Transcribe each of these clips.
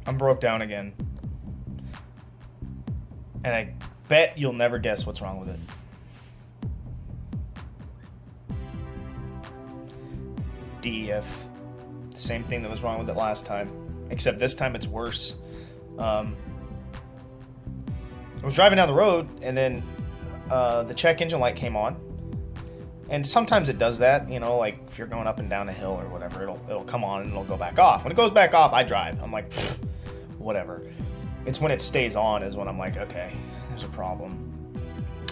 I'm broke down again. And I bet you'll never guess what's wrong with it. DEF. The same thing that was wrong with it last time. Except this time it's worse. I was driving down the road, and then the check engine light came on. And sometimes it does that, you know, like if you're going up and down a hill or whatever, it'll come on and it'll go back off. When it goes back off, I drive. I'm like, whatever. It's when it stays on is when I'm like, okay, there's a problem.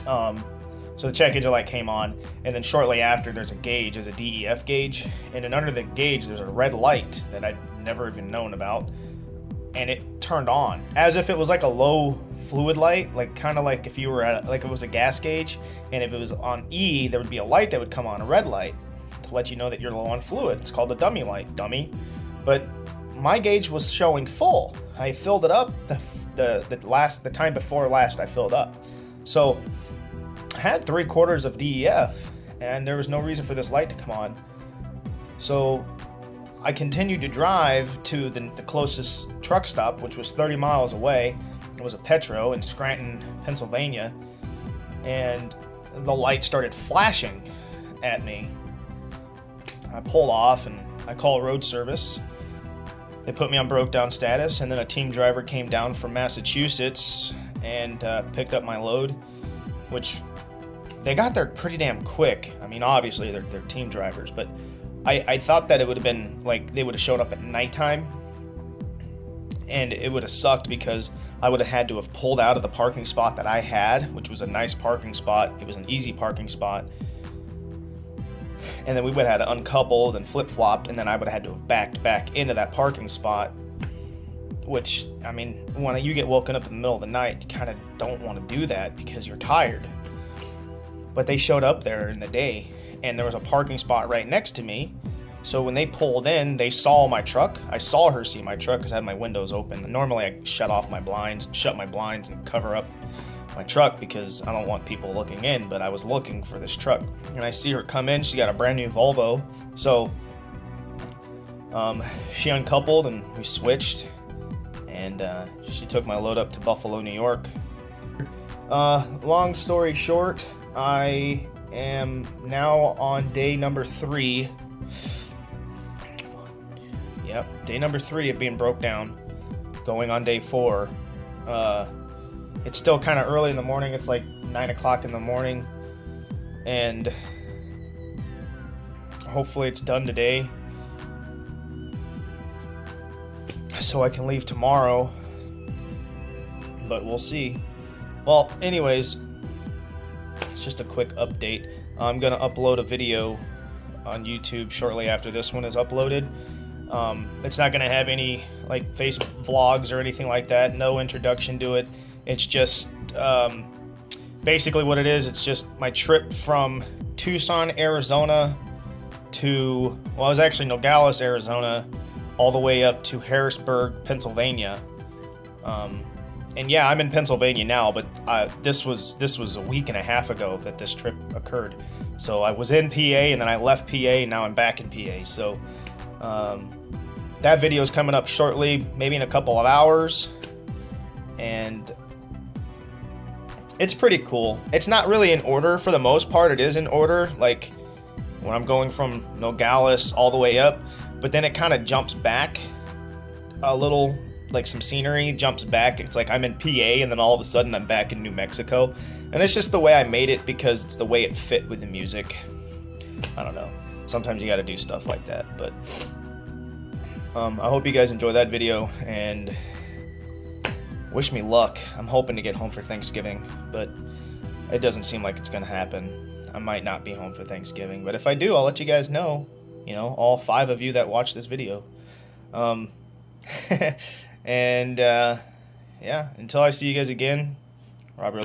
So the check engine light came on, and then shortly after, there's a gauge, there's a DEF gauge, and then under the gauge, there's a red light that I'd never even known about, and it turned on as if it was like a low fluid light, like kind of like if you were at like it was a gas gauge, and if it was on E, there would be a light that would come on, a red light, to let you know that you're low on fluid. It's called the dummy light, dummy. But my gauge was showing full. I filled it up the time before last I filled up, so I had 3/4 of DEF, and there was no reason for this light to come on. So I continued to drive to the closest truck stop, which was 30 miles away. It was a Petro in Scranton, Pennsylvania, and the light started flashing at me. I pulled off and I called road service. They put me on broke down status, and then a team driver came down from Massachusetts and picked up my load, which they got there pretty damn quick. I mean, obviously they're team drivers, but I thought that it would have been like they would have showed up at nighttime, and it would have sucked because I would have had to have pulled out of the parking spot that I had, which was a nice parking spot. It was an easy parking spot. And then we would have had uncoupled and flip-flopped, and then I would have had to have backed back into that parking spot, which, I mean, when you get woken up in the middle of the night, you kind of don't want to do that because you're tired. But they showed up there in the day, and there was a parking spot right next to me. So when they pulled in, they saw my truck. I saw her see my truck because I had my windows open. Normally I shut my blinds and cover up my truck because I don't want people looking in, but I was looking for this truck. And I see her come in. She got a brand new Volvo. So she uncoupled and we switched, and she took my load up to Buffalo, New York. Long story short, I am now on day number 3. Yep, day number 3 of being broke down, going on day 4. It's still kind of early in the morning. It's like 9 o'clock in the morning, and hopefully it's done today so I can leave tomorrow, but we'll see. Well, anyways, it's just a quick update. I'm gonna upload a video on YouTube shortly after this one is uploaded. It's not gonna have any like Facebook vlogs or anything like that. No introduction to it. It's just basically what it is. It's just my trip from Tucson, Arizona to, well, I was actually Nogales, Arizona, all the way up to Harrisburg, Pennsylvania. And yeah, I'm in Pennsylvania now, but this was a week and a half ago that this trip occurred. So I was in PA, and then I left PA, and now I'm back in PA. So that video is coming up shortly, maybe in a couple of hours, and it's pretty cool. It's not really in order for the most part. It is in order, like when I'm going from Nogales all the way up, but then it kind of jumps back a little, like some scenery jumps back. It's like I'm in PA, and then all of a sudden I'm back in New Mexico. And it's just the way I made it because it's the way it fit with the music. I don't know. Sometimes you got to do stuff like that, but I hope you guys enjoy that video, and wish me luck. I'm hoping to get home for Thanksgiving, but it doesn't seem like it's going to happen. I might not be home for Thanksgiving, but if I do, I'll let you guys know. You know, all 5 of you that watch this video. And yeah, until I see you guys again, Robert.